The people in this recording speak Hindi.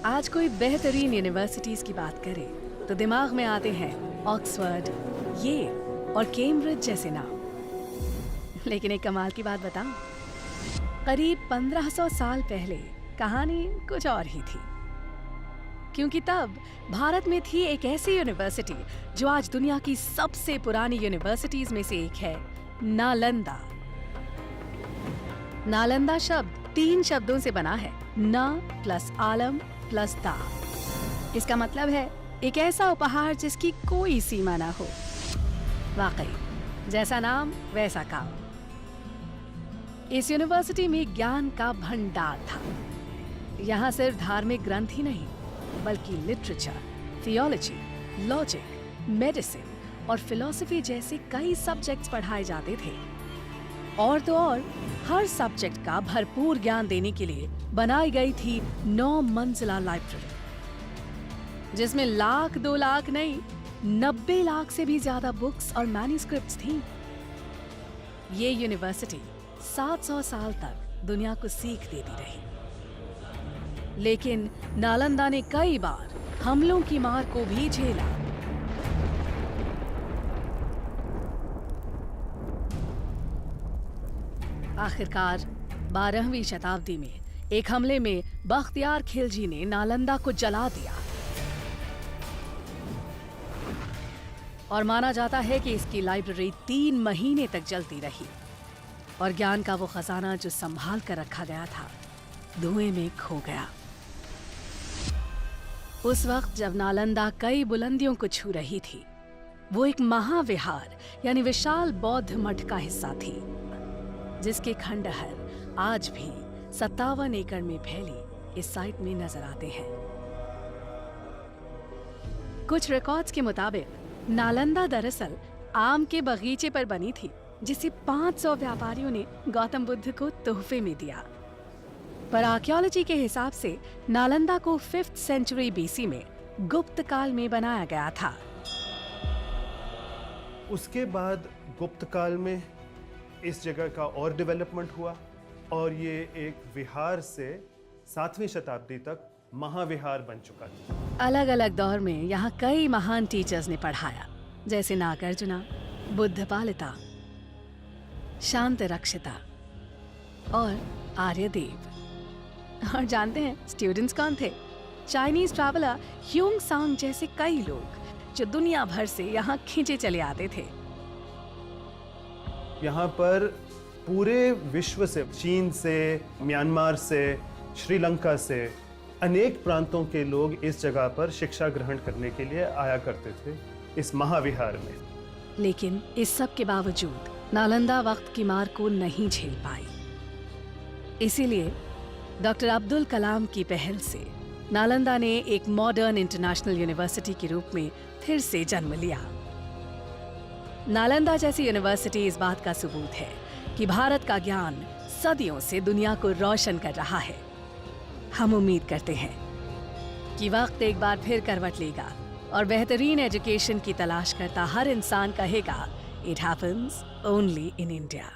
आज कोई बेहतरीन यूनिवर्सिटीज की बात करे तो दिमाग में आते हैं ऑक्सफोर्ड, येल और कैम्ब्रिज जैसे नाम। लेकिन एक कमाल की बात बताऊं, करीब 1500 साल पहले कहानी कुछ और ही थी। क्योंकि तब भारत में थी एक ऐसी यूनिवर्सिटी जो आज दुनिया की सबसे पुरानी यूनिवर्सिटीज में से एक है, नालंदा। नालंदा शब्द 3 शब्दों से बना है, न प्लस आलम प्लस दा। इसका मतलब है एक ऐसा उपहार जिसकी कोई सीमा ना हो। वाकई जैसा नाम वैसा काम। इस यूनिवर्सिटी में ज्ञान का भंडार था। यहाँ सिर्फ धार्मिक ग्रंथ ही नहीं बल्कि लिटरेचर, थियोलॉजी, लॉजिक, मेडिसिन और फिलॉसफी जैसे कई सब्जेक्ट्स पढ़ाए जाते थे। और तो और हर सब्जेक्ट का भरपूर ज्ञान देने के लिए बनाई गई थी 9 मंजिला लाइब्रेरी, जिसमें लाख 2 लाख नहीं 90 लाख से भी ज्यादा बुक्स और मैन्युस्क्रिप्ट्स थी। ये यूनिवर्सिटी 700 साल तक दुनिया को सीख देती रही। लेकिन नालंदा ने कई बार हमलों की मार को भी झेला। आखिरकार 12वीं शताब्दी में एक हमले में बख्तियार खिलजी ने नालंदा को जला दिया। और माना जाता है कि इसकी लाइब्रेरी 3 महीने तक जलती रही और ज्ञान का वो खजाना जो संभाल कर रखा गया था धुएं में खो गया। उस वक्त जब नालंदा कई बुलंदियों को छू रही थी, वो एक महाविहार यानी विशाल बौद्ध मठ का हिस्सा थी, जिसके खंडहर आज भी 57 एकड़ में फैली इस साइट में नजर आते हैं। कुछ रिकॉर्ड्स के मुताबिक नालंदा दरअसल आम के बगीचे पर बनी थी, जिसे 500 व्यापारियों ने गौतम बुद्ध को तोहफे में दिया। पर आर्कियोलॉजी के हिसाब से नालंदा को 5th सेंचुरी बीसी में गुप्त काल में बनाया गया था। उसके बाद गुप्त काल में इस जगह का और डेवलपमेंट हुआ और ये एक विहार से 7वीं शताब्दी तक महाविहार बन चुका था। अलग अलग दौर में यहाँ कई महान टीचर्स ने पढ़ाया, जैसे नागार्जुना, बुद्धपालिता, शांत रक्षिता और आर्यदेव। और जानते हैं स्टूडेंट्स कौन थे? चाइनीज ट्रैवलर ह्यूंग सांग जैसे कई लोग जो दुनिया भर से यहाँ खींचे चले आते थे। यहाँ पर पूरे विश्व से, चीन से, म्यांमार से, श्रीलंका से अनेक प्रांतों के लोग इस जगह पर शिक्षा ग्रहण करने के लिए आया करते थे इस महाविहार में। लेकिन इस सब के बावजूद नालंदा वक्त की मार को नहीं झेल पाई। इसीलिए डॉक्टर अब्दुल कलाम की पहल से नालंदा ने एक मॉडर्न इंटरनेशनल यूनिवर्सिटी के रूप में फिर से जन्म लिया। नालंदा जैसी यूनिवर्सिटी इस बात का सबूत है कि भारत का ज्ञान सदियों से दुनिया को रोशन कर रहा है। हम उम्मीद करते हैं कि वक्त एक बार फिर करवट लेगा और बेहतरीन एजुकेशन की तलाश करता हर इंसान कहेगा, it happens only in India.